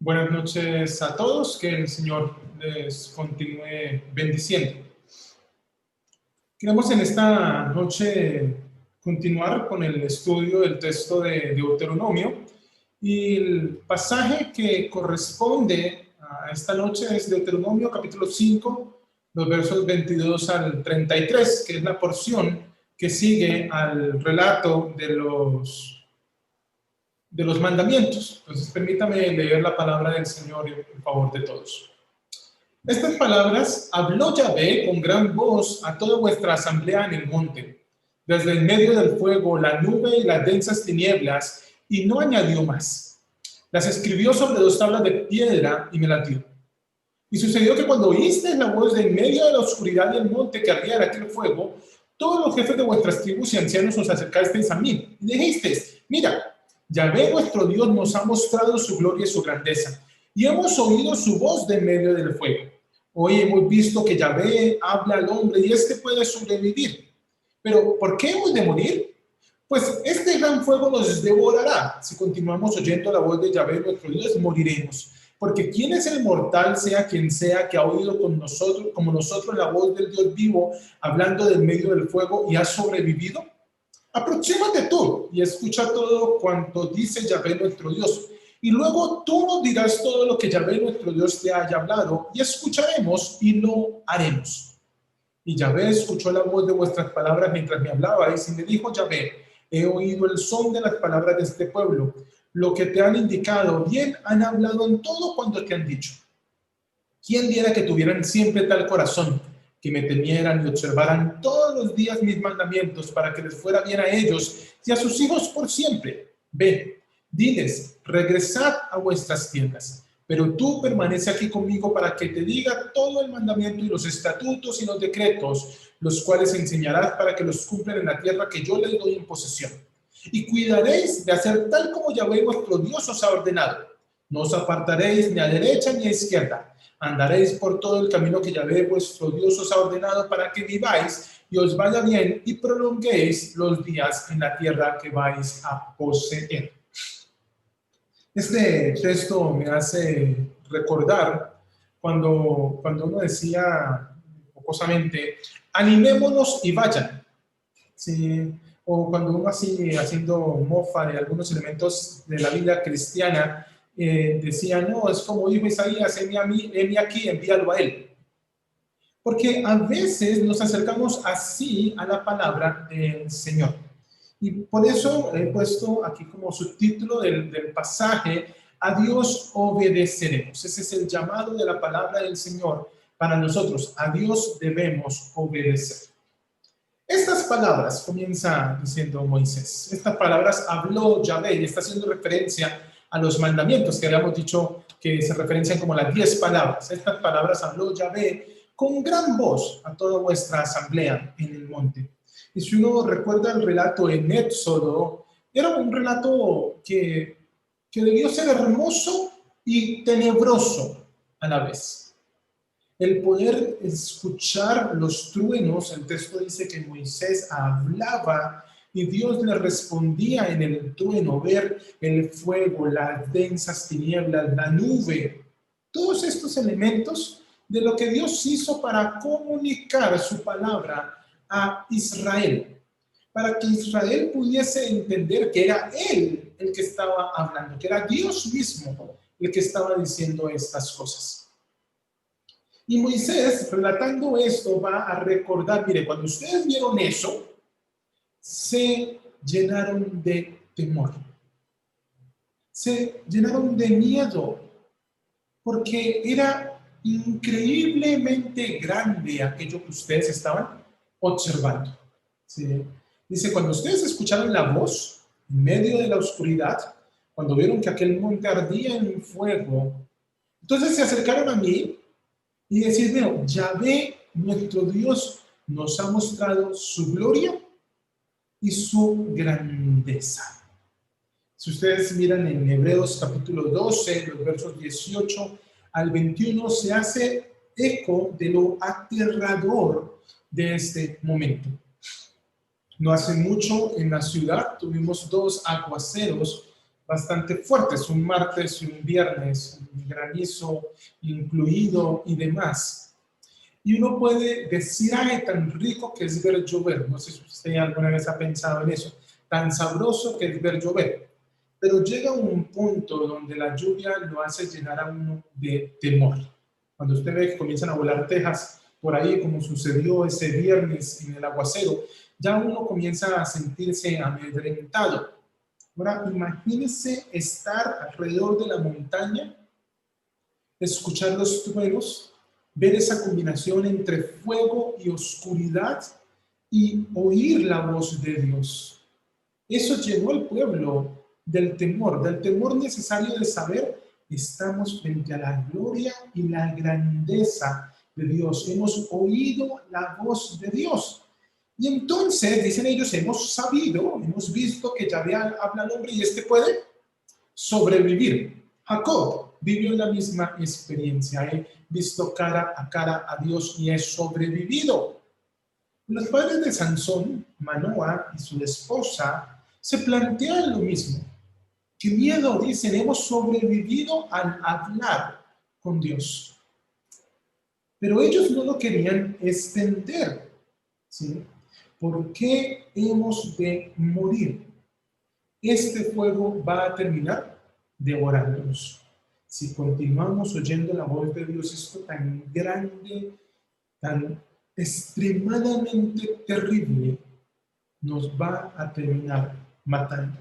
Buenas noches a todos, que el Señor les continúe bendiciendo. Queremos en esta noche continuar con el estudio del texto de Deuteronomio y el pasaje que corresponde a esta noche es Deuteronomio capítulo 5, los versos 22 al 33, que es la porción que sigue al relato de los mandamientos. Entonces, permítame leer la palabra del Señor en favor de todos. Estas palabras habló Yahvé con gran voz a toda vuestra asamblea en el monte, desde el medio del fuego, la nube y las densas tinieblas, y no añadió más. Las escribió sobre 2 tablas de piedra y me las dio. Y sucedió que cuando oísteis la voz de en medio de la oscuridad del monte que ardía de aquel fuego, todos los jefes de vuestras tribus y ancianos os acercasteis a mí y dijisteis: mira, Yahvé vuestro Dios nos ha mostrado su gloria y su grandeza, y hemos oído su voz de en medio del fuego. Hoy hemos visto que Yahvé habla al hombre y éste puede sobrevivir. Pero ¿por qué hemos de morir? Pues este gran fuego nos devorará. Si continuamos oyendo la voz de Yahvé nuestro Dios, moriremos. Porque ¿quién es el mortal, sea quien sea, que ha oído con nosotros, como nosotros, la voz del Dios vivo, hablando del medio del fuego y ha sobrevivido? Aproxímate tú y escucha todo cuanto dice Yahvé nuestro Dios. Y luego tú nos dirás todo lo que Yahvé nuestro Dios te haya hablado, y escucharemos y lo haremos. Y Yahvé escuchó la voz de vuestras palabras mientras me hablabais, y me dijo Yahvé: he oído el son de las palabras de este pueblo. Lo que te han indicado, bien han hablado en todo cuanto te han dicho. ¿Quién diera que tuvieran siempre tal corazón, que me temieran y observaran todos los días mis mandamientos, para que les fuera bien a ellos y a sus hijos por siempre? Ve, diles: regresad a vuestras tiendas, pero tú permanece aquí conmigo para que te diga todo el mandamiento y los estatutos y los decretos, los cuales enseñarás para que los cumplan en la tierra que yo les doy en posesión. Y cuidaréis de hacer tal como Yahvé vuestro Dios os ha ordenado. No os apartaréis ni a derecha ni a izquierda. Andaréis por todo el camino que Yahvé vuestro Dios os ha ordenado, para que viváis y os vaya bien y prolonguéis los días en la tierra que vais a poseer. Este texto me hace recordar cuando uno decía jocosamente: animémonos y vayan. Sí, o cuando uno así, haciendo mofa de algunos elementos de la vida cristiana, decía: no, es como dijo Isaías, heme aquí, envíalo a él. Porque a veces nos acercamos así a la palabra del Señor. Y por eso he puesto aquí como subtítulo del pasaje: a Dios obedeceremos. Ese es el llamado de la palabra del Señor para nosotros. A Dios debemos obedecer. Estas palabras, comienza diciendo Moisés, estas palabras habló Yahvé, y está haciendo referencia a los mandamientos que habíamos dicho que se referencian como las 10 palabras. Estas palabras habló Yahvé con gran voz a toda vuestra asamblea en el monte. Y si uno recuerda el relato en Éxodo, era un relato que debió ser hermoso y tenebroso a la vez. El poder escuchar los truenos, el texto dice que Moisés hablaba y Dios le respondía en el trueno, ver el fuego, las densas tinieblas, la nube, todos estos elementos de lo que Dios hizo para comunicar su palabra a Israel, para que Israel pudiese entender que era Él el que estaba hablando, que era Dios mismo el que estaba diciendo estas cosas. Y Moisés, relatando esto, va a recordar: mire, cuando ustedes vieron eso, se llenaron de temor, se llenaron de miedo, porque era increíblemente grande aquello que ustedes estaban observando. ¿Sí? Dice: cuando ustedes escucharon la voz en medio de la oscuridad, cuando vieron que aquel monte ardía en fuego, entonces se acercaron a mí y decir: bueno, Yahvé, nuestro Dios, nos ha mostrado su gloria y su grandeza. Si ustedes miran en Hebreos capítulo 12, los versos 18 al 21, se hace eco de lo aterrador de este momento. No hace mucho en la ciudad tuvimos 2 aguaceros bastante fuertes, un martes y un viernes, un granizo incluido y demás. Y uno puede decir, ay, tan rico que es ver llover. No sé si usted alguna vez ha pensado en eso. Tan sabroso que es ver llover. Pero llega un punto donde la lluvia lo hace llenar a uno de temor. Cuando usted ve que comienzan a volar tejas por ahí, como sucedió ese viernes en el aguacero, ya uno comienza a sentirse amedrentado. Ahora, imagínese estar alrededor de la montaña, escuchar los truenos, ver esa combinación entre fuego y oscuridad y oír la voz de Dios. Eso llenó al pueblo del temor necesario de saber, estamos frente a la gloria y la grandeza de Dios. Hemos oído la voz de Dios. Y entonces, dicen ellos, hemos sabido, hemos visto que Yahvé habla al hombre y este puede sobrevivir. Jacob vivió la misma experiencia. He visto cara a Dios y he sobrevivido. Los padres de Sansón, Manoa y su esposa, se plantean lo mismo. Qué miedo, dicen, hemos sobrevivido al hablar con Dios. Pero ellos no lo querían extender, ¿sí? ¿Por qué hemos de morir? Este fuego va a terminar devorándonos. Si continuamos oyendo la voz de Dios, esto tan grande, tan extremadamente terrible, nos va a terminar matando.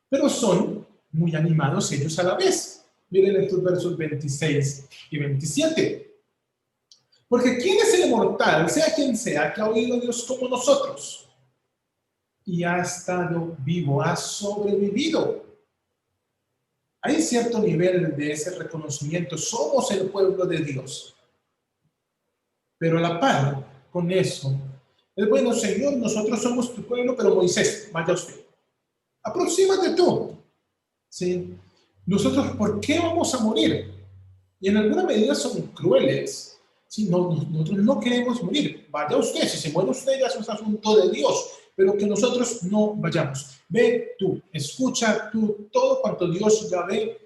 Pero son muy animados ellos a la vez. Miren estos versos 26 y 27. Porque ¿quién es el mortal, sea quien sea, que ha oído a Dios como nosotros? Y ha estado vivo, ha sobrevivido. Hay cierto nivel de ese reconocimiento. Somos el pueblo de Dios. Pero a la par con eso, es bueno, Señor, nosotros somos tu pueblo, pero Moisés, vaya usted. Aproxímate tú. ¿Sí? Nosotros, ¿por qué vamos a morir? Y en alguna medida son crueles. ¿Sí? Nosotros no queremos morir. Vaya usted, si se muere usted ya es un asunto de Dios, pero que nosotros no vayamos. Ve tú, escucha tú todo cuanto Dios ya ve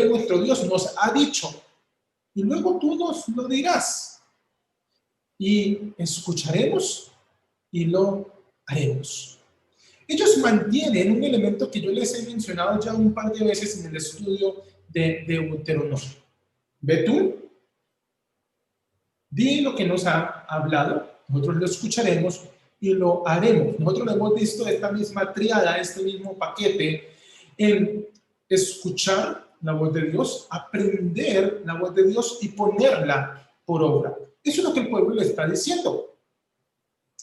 nuestro Dios nos ha dicho. Y luego tú nos lo dirás. Y escucharemos y lo haremos. Ellos mantienen un elemento que yo les he mencionado ya un par de veces en el estudio de Deuteronomio. Ve tú, di lo que nos ha hablado, nosotros lo escucharemos y lo haremos. Nosotros lo hemos visto esta misma triada, este mismo paquete, en escuchar la voz de Dios, aprender la voz de Dios y ponerla por obra. Eso es lo que el pueblo le está diciendo.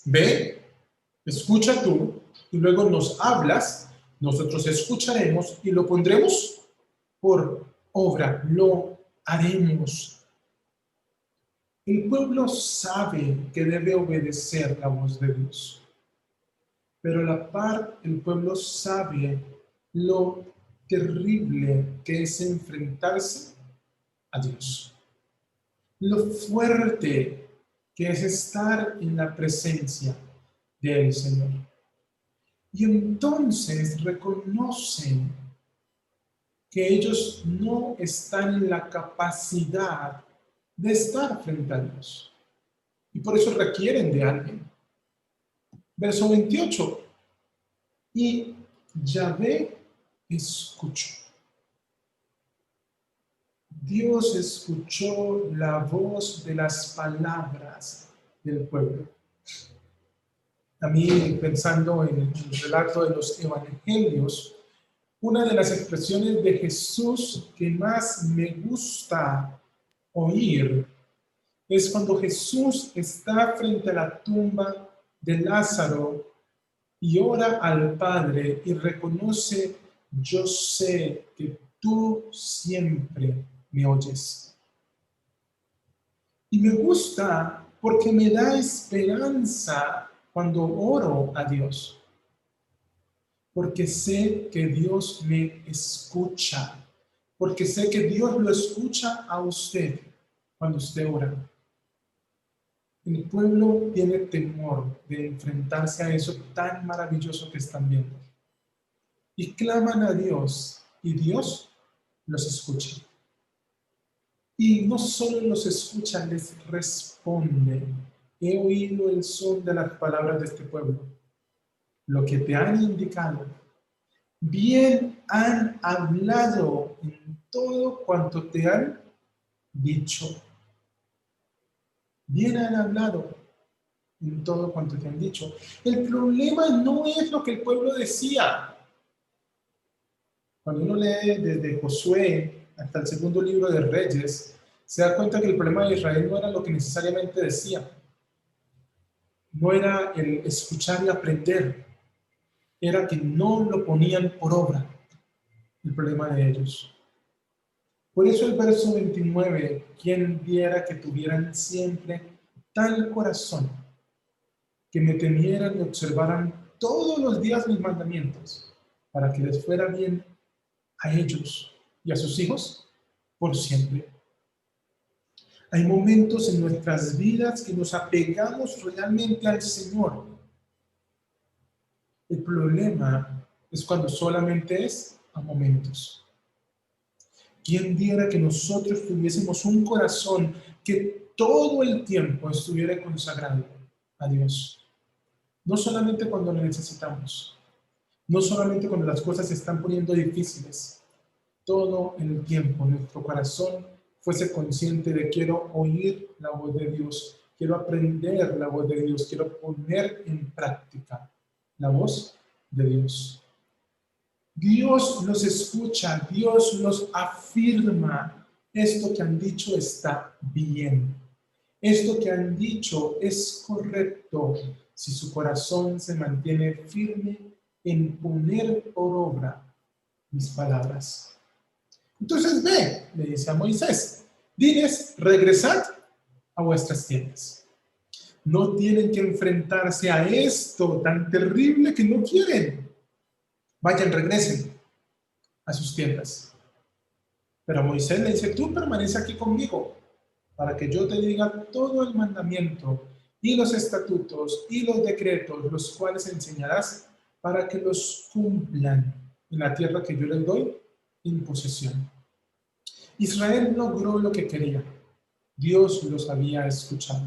Ve, escucha tú y luego nos hablas, nosotros escucharemos y lo pondremos por obra, lo haremos. El pueblo sabe que debe obedecer la voz de Dios, pero a la par el pueblo sabe lo terrible que es enfrentarse a Dios, lo fuerte que es estar en la presencia del Señor. Y entonces reconocen que ellos no están en la capacidad de estar frente a Dios. Y por eso requieren de alguien. Verso 28. Y Yahvé escuchó. Dios escuchó la voz de las palabras del pueblo. A mí, pensando en el relato de los evangelios, una de las expresiones de Jesús que más me gusta oír es cuando Jesús está frente a la tumba de Lázaro y ora al Padre y reconoce, yo sé que tú siempre me oyes. Y me gusta porque me da esperanza cuando oro a Dios. Porque sé que Dios me escucha. Porque sé que Dios lo escucha a usted cuando usted ora. El pueblo tiene temor de enfrentarse a eso tan maravilloso que están viendo. y claman a Dios y Dios los escucha. Y no solo los escucha, les responde. He oído el son de las palabras de este pueblo, lo que te han indicado. Bien han hablado en todo cuanto te han dicho. Bien han hablado en todo cuanto te han dicho. El problema no es lo que el pueblo decía. Cuando uno lee desde Josué hasta el segundo libro de Reyes, se da cuenta que el problema de Israel no era lo que necesariamente decía. No era el escuchar y aprender. Era que no lo ponían por obra. El problema de ellos. Por eso el verso 29, quien viera que tuvieran siempre tal corazón, que me temieran y observaran todos los días mis mandamientos, para que les fuera bien a ellos y a sus hijos por siempre. Hay momentos en nuestras vidas que nos apegamos realmente al Señor. El problema es cuando solamente es a momentos. ¿Quién diera que nosotros tuviésemos un corazón que todo el tiempo estuviera consagrado a Dios? No solamente cuando lo necesitamos, no solamente cuando las cosas se están poniendo difíciles, todo el tiempo nuestro corazón fuese consciente de quiero oír la voz de Dios, quiero aprender la voz de Dios, quiero poner en práctica la voz de Dios. Dios los escucha, Dios los afirma. Esto que han dicho está bien. Esto que han dicho es correcto si su corazón se mantiene firme en poner por obra mis palabras. Entonces ve, le dice a Moisés, diles, regresad a vuestras tiendas. No tienen que enfrentarse a esto tan terrible que no quieren. Vayan, regresen a sus tiendas. Pero Moisés le dice, tú permanece aquí conmigo para que yo te diga todo el mandamiento y los estatutos y los decretos, los cuales enseñarás para que los cumplan en la tierra que yo les doy en posesión. Israel logró lo que quería. Dios los había escuchado.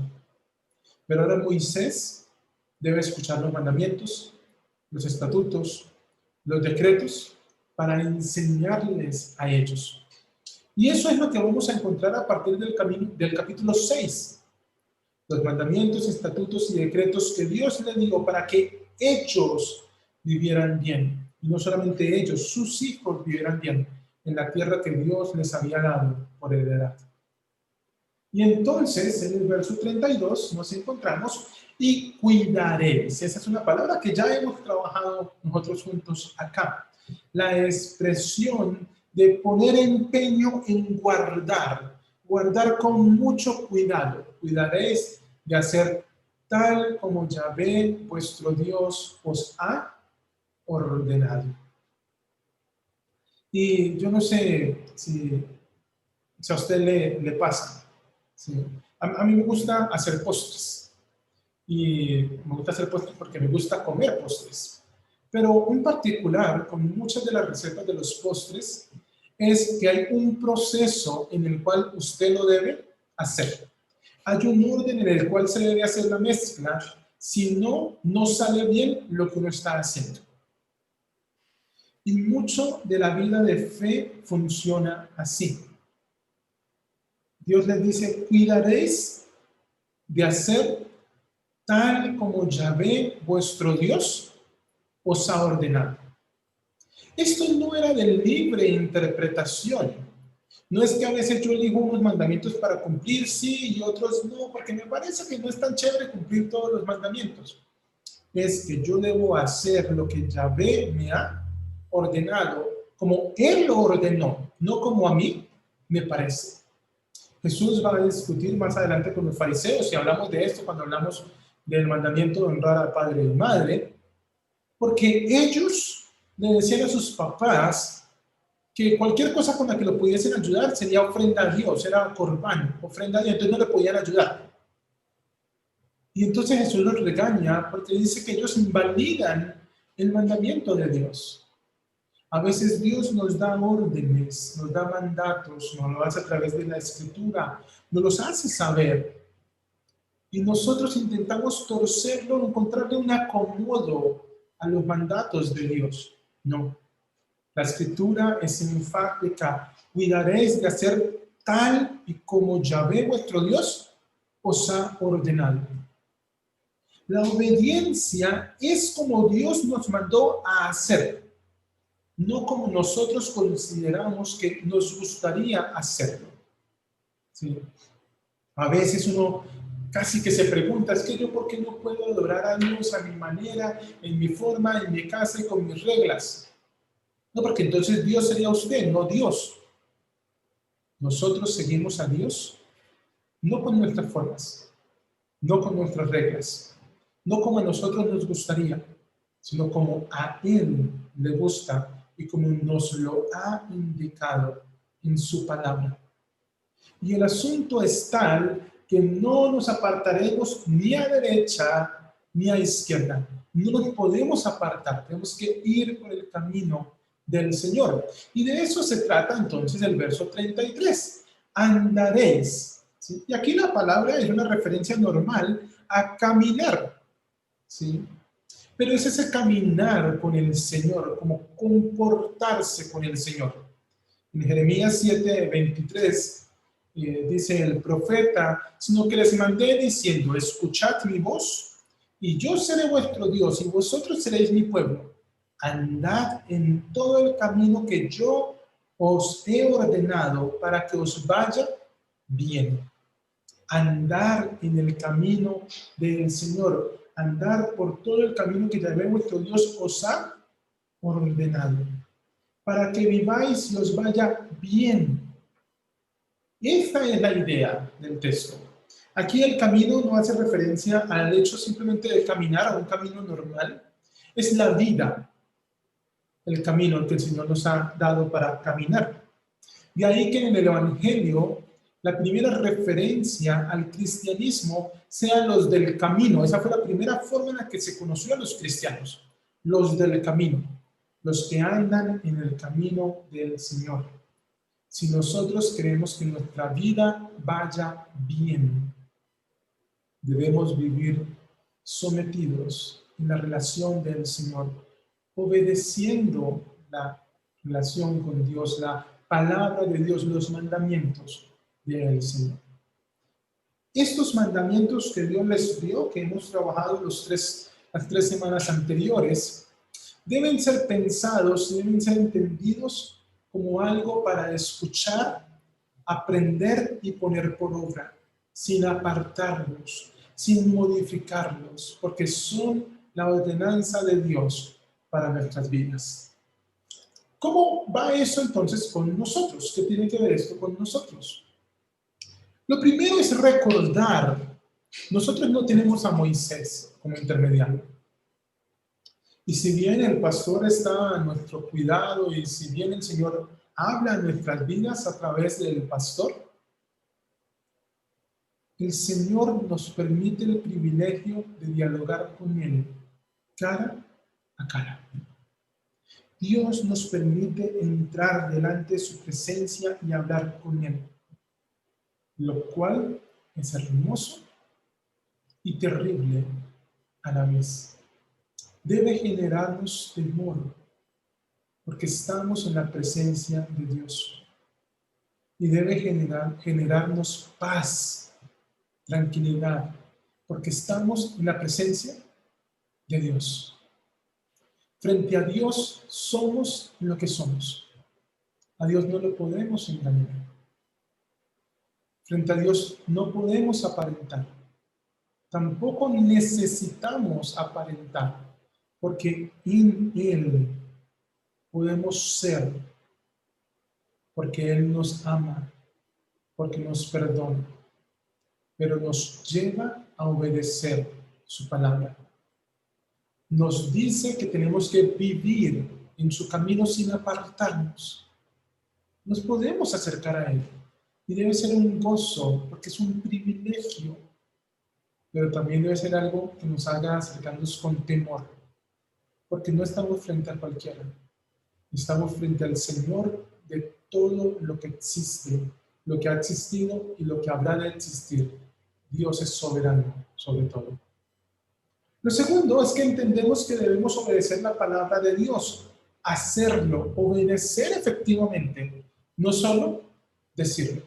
Pero ahora Moisés debe escuchar los mandamientos, los estatutos, los decretos para enseñarles a ellos. Y eso es lo que vamos a encontrar a partir del capítulo 6. Los mandamientos, estatutos y decretos que Dios le dio para que ellos vivieran bien. Y no solamente ellos, sus hijos vivieran bien en la tierra que Dios les había dado por heredad. Y entonces en el verso 32 nos encontramos y cuidaréis. Esa es una palabra que ya hemos trabajado nosotros juntos acá. La expresión de poner empeño en guardar, guardar con mucho cuidado. Cuidaréis de hacer tal como Yahvé, vuestro Dios, os ha ordenado. Y yo no sé si a usted le pasa. ¿Sí? A mí me gusta hacer postres. Y me gusta hacer postres porque me gusta comer postres. Pero en particular, con muchas de las recetas de los postres, es que hay un proceso en el cual usted lo debe hacer. Hay un orden en el cual se debe hacer la mezcla, si no, no sale bien lo que uno está haciendo. Y mucho de la vida de fe funciona así. Dios les dice, cuidaréis de hacer tal como Yahvé, vuestro Dios, os ha ordenado. Esto no era de libre interpretación. No es que a veces yo elijo unos mandamientos para cumplir, sí, y otros no, porque me parece que no es tan chévere cumplir todos los mandamientos. Es que yo debo hacer lo que Yahvé me ha ordenado, como Él lo ordenó, no como a mí me parece. Jesús va a discutir más adelante con los fariseos, y hablamos de esto cuando hablamos del mandamiento de honrar a padre y madre, porque ellos le decían a sus papás que cualquier cosa con la que lo pudiesen ayudar sería ofrenda a Dios, era corbán, ofrenda a Dios, entonces no le podían ayudar. Y entonces Jesús los regaña porque dice que ellos invalidan el mandamiento de Dios. A veces Dios nos da órdenes, nos da mandatos, nos lo hace a través de la Escritura, nos los hace saber. Y nosotros intentamos torcerlo, encontrarle un acomodo a los mandatos de Dios. No, la Escritura es enfática. Cuidaréis de hacer tal y como Yahvé vuestro Dios os ha ordenado. La obediencia es como Dios nos mandó a hacer, no como nosotros consideramos que nos gustaría hacerlo. ¿Sí? A veces uno casi que se pregunta, es que yo por qué no puedo adorar a Dios a mi manera, en mi forma, en mi casa y con mis reglas. No, porque entonces Dios sería usted, no Dios. Nosotros seguimos a Dios no con nuestras formas, no con nuestras reglas, no como a nosotros nos gustaría, sino como a Él le gusta y como nos lo ha indicado en su palabra. Y el asunto es tal que no nos apartaremos ni a derecha ni a izquierda. No nos podemos apartar, tenemos que ir por el camino del Señor. Y de eso se trata entonces el verso 33. Andaréis. ¿Sí? Y aquí la palabra es una referencia normal a caminar. ¿Sí? Pero es ese caminar con el Señor, como comportarse con el Señor. En Jeremías 7:23 dice el profeta, sino que les mandé diciendo, escuchad mi voz, y yo seré vuestro Dios, y vosotros seréis mi pueblo. Andad en todo el camino que yo os he ordenado para que os vaya bien. Andar en el camino del Señor, andar por todo el camino que Yahvé vuestro Dios os ha ordenado, para que viváis y os vaya bien. Esta es la idea del texto. Aquí el camino no hace referencia al hecho simplemente de caminar a un camino normal. Es la vida, el camino que el Señor nos ha dado para caminar. De ahí que en el Evangelio la primera referencia al cristianismo sea los del camino. Esa fue la primera forma en la que se conoció a los cristianos, los del camino, los que andan en el camino del Señor. Si nosotros queremos que nuestra vida vaya bien, debemos vivir sometidos en la relación del Señor, obedeciendo la relación con Dios, la palabra de Dios, los mandamientos del Señor. Estos mandamientos que Dios les dio, que hemos trabajado las 3 semanas anteriores, deben ser pensados, deben ser entendidos como algo para escuchar, aprender y poner por obra, sin apartarlos, sin modificarlos, porque son la ordenanza de Dios para nuestras vidas. ¿Cómo va eso entonces con nosotros? ¿Qué tiene que ver esto con nosotros? Lo primero es recordar, nosotros no tenemos a Moisés como intermediario. Y si bien el pastor está a nuestro cuidado y si bien el Señor habla en nuestras vidas a través del pastor, el Señor nos permite el privilegio de dialogar con Él cara a cara. Dios nos permite entrar delante de su presencia y hablar con Él, lo cual es hermoso y terrible a la vez. Debe generarnos temor, porque estamos en la presencia de Dios. Y debe generarnos paz, tranquilidad, porque estamos en la presencia de Dios. Frente a Dios somos lo que somos. A Dios no lo podemos engañar. Frente a Dios no podemos aparentar. Tampoco necesitamos aparentar, porque en Él podemos ser, porque Él nos ama, porque nos perdona, pero nos lleva a obedecer su palabra. Nos dice que tenemos que vivir en su camino sin apartarnos. Nos podemos acercar a Él y debe ser un gozo, porque es un privilegio, pero también debe ser algo que nos haga acercarnos con temor, porque no estamos frente a cualquiera. Estamos frente al Señor de todo lo que existe, lo que ha existido y lo que habrá de existir. Dios es soberano sobre todo. Lo segundo es que entendemos que debemos obedecer la palabra de Dios, hacerlo, obedecer efectivamente, no solo decirlo.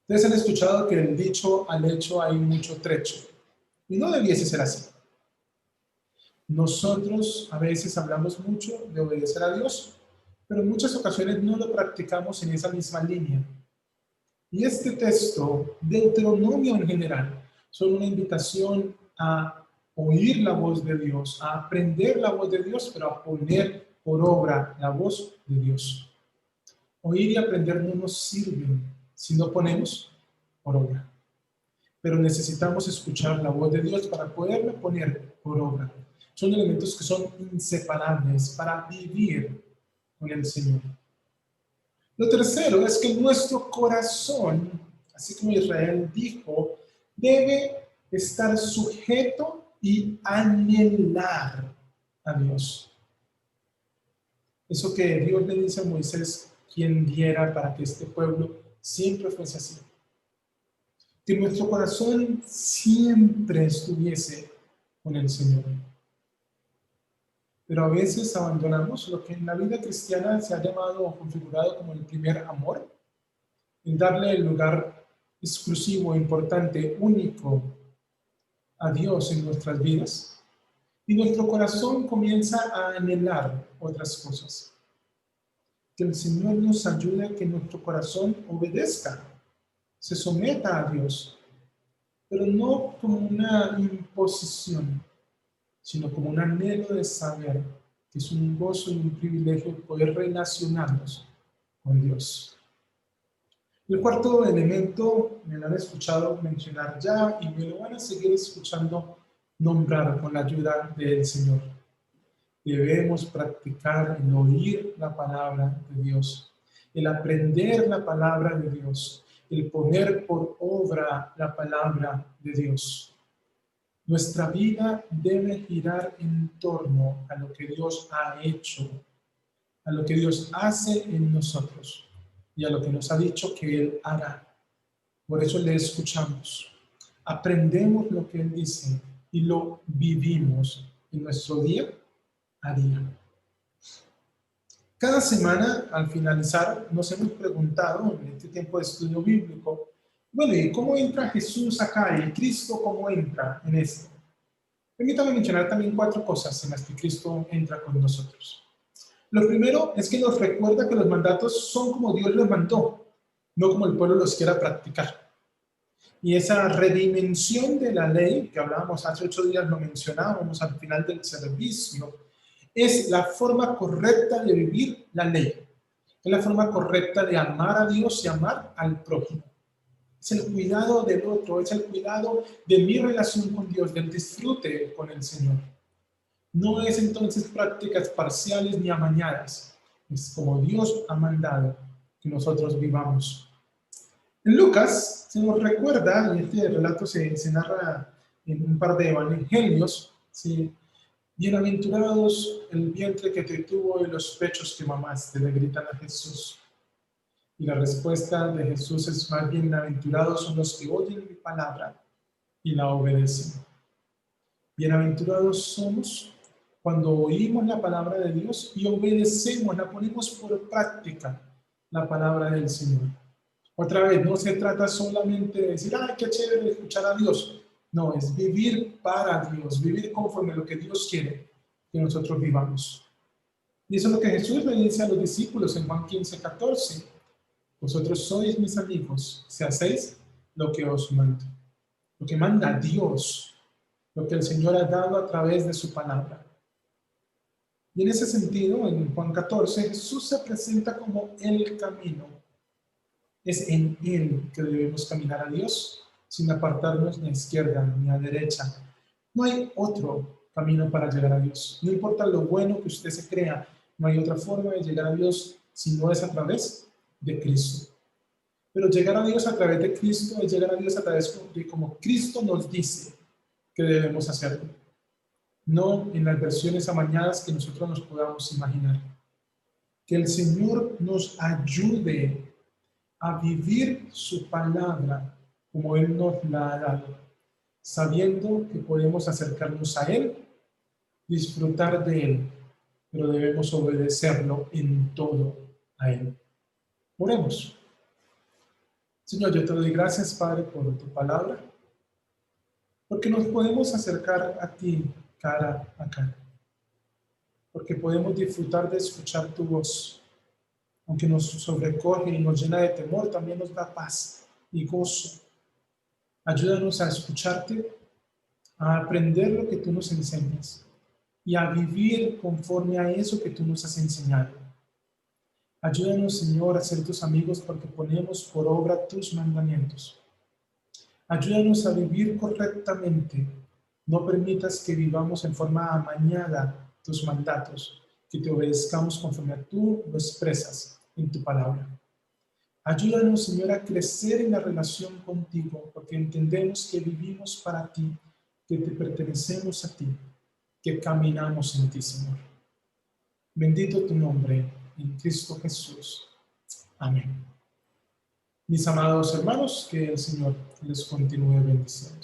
Ustedes han escuchado que el dicho al hecho hay mucho trecho, y no debiese ser así. Nosotros a veces hablamos mucho de obedecer a Dios, pero en muchas ocasiones no lo practicamos en esa misma línea. Y este texto, Deuteronomio en general, son una invitación a oír la voz de Dios, a aprender la voz de Dios, pero a poner por obra la voz de Dios. Oír y aprender no nos sirven si no ponemos por obra. Pero necesitamos escuchar la voz de Dios para poderla poner por obra. Son elementos que son inseparables para vivir con el Señor. Lo tercero es que nuestro corazón, así como Israel dijo, debe estar sujeto y anhelar a Dios. Eso que Dios le dice a Moisés, quien diera para que este pueblo siempre fuese así. Que nuestro corazón siempre estuviese con el Señor. Pero a veces abandonamos lo que en la vida cristiana se ha llamado o configurado como el primer amor, el darle el lugar exclusivo, importante, único a Dios en nuestras vidas, y nuestro corazón comienza a anhelar otras cosas. Que el Señor nos ayude a que nuestro corazón obedezca, se someta a Dios, pero no como una imposición, sino como un anhelo de saber que es un gozo y un privilegio poder relacionarnos con Dios. El cuarto elemento me lo han escuchado mencionar ya y me lo van a seguir escuchando nombrar con la ayuda del Señor. Debemos practicar el oír la palabra de Dios, el aprender la palabra de Dios, el poner por obra la palabra de Dios. Nuestra vida debe girar en torno a lo que Dios ha hecho, a lo que Dios hace en nosotros y a lo que nos ha dicho que Él hará. Por eso le escuchamos, aprendemos lo que Él dice y lo vivimos en nuestro día a día. Cada semana, al finalizar, nos hemos preguntado en este tiempo de estudio bíblico, bueno, ¿y cómo entra Jesús acá? ¿Y Cristo cómo entra en esto? Permítame mencionar también 4 cosas en las que Cristo entra con nosotros. Lo primero es que nos recuerda que los mandatos son como Dios los mandó, no como el pueblo los quiera practicar. Y esa redimensión de la ley, que hablábamos hace 8 días, lo mencionábamos al final del servicio, es la forma correcta de vivir la ley. Es la forma correcta de amar a Dios y amar al prójimo. Es el cuidado del otro, es el cuidado de mi relación con Dios, del disfrute con el Señor. No es entonces prácticas parciales ni amañadas. Es como Dios ha mandado que nosotros vivamos. En Lucas se nos recuerda, y este relato se narra en un par de evangelios, ¿sí? Bienaventurados el vientre que te tuvo y los pechos que mamaste, le gritan a Jesús. Y la respuesta de Jesús es más: bienaventurados son los que oyen mi palabra y la obedecen. Bienaventurados somos cuando oímos la palabra de Dios y obedecemos, la ponemos por práctica, la palabra del Señor. Otra vez, no se trata solamente de decir, ¡ay, qué chévere escuchar a Dios! No, es vivir para Dios, vivir conforme a lo que Dios quiere que nosotros vivamos. Y eso es lo que Jesús le dice a los discípulos en Juan 15:14. Vosotros sois mis amigos si hacéis lo que os mando. Lo que manda Dios, lo que el Señor ha dado a través de su palabra. Y en ese sentido, en Juan 14, Jesús se presenta como el camino. Es en Él que debemos caminar a Dios, sin apartarnos ni a izquierda ni a derecha. No hay otro camino para llegar a Dios. No importa lo bueno que usted se crea, no hay otra forma de llegar a Dios si no es a través de Cristo. Pero llegar a Dios a través de Cristo es llegar a Dios a través de como Cristo nos dice que debemos hacerlo. no en las versiones amañadas que nosotros nos podamos imaginar. Que el Señor nos ayude a vivir su palabra como Él nos la ha dado, sabiendo que podemos acercarnos a Él, disfrutar de Él, pero debemos obedecerlo en todo a Él. Oremos. Señor, yo te doy gracias, Padre, por tu palabra, porque nos podemos acercar a ti cara a cara, porque podemos disfrutar de escuchar tu voz. Aunque nos sobrecoge y nos llena de temor, también nos da paz y gozo. Ayúdanos a escucharte, a aprender lo que tú nos enseñas y a vivir conforme a eso que tú nos has enseñado. Ayúdanos, Señor, a ser tus amigos porque ponemos por obra tus mandamientos. Ayúdanos a vivir correctamente. No permitas que vivamos en forma amañada tus mandatos, que te obedezcamos conforme tú lo expresas en tu palabra. Ayúdanos, Señor, a crecer en la relación contigo, porque entendemos que vivimos para ti, que te pertenecemos a ti, que caminamos en ti, Señor. Bendito tu nombre, en Cristo Jesús. Amén. Mis amados hermanos, que el Señor les continúe bendiciendo.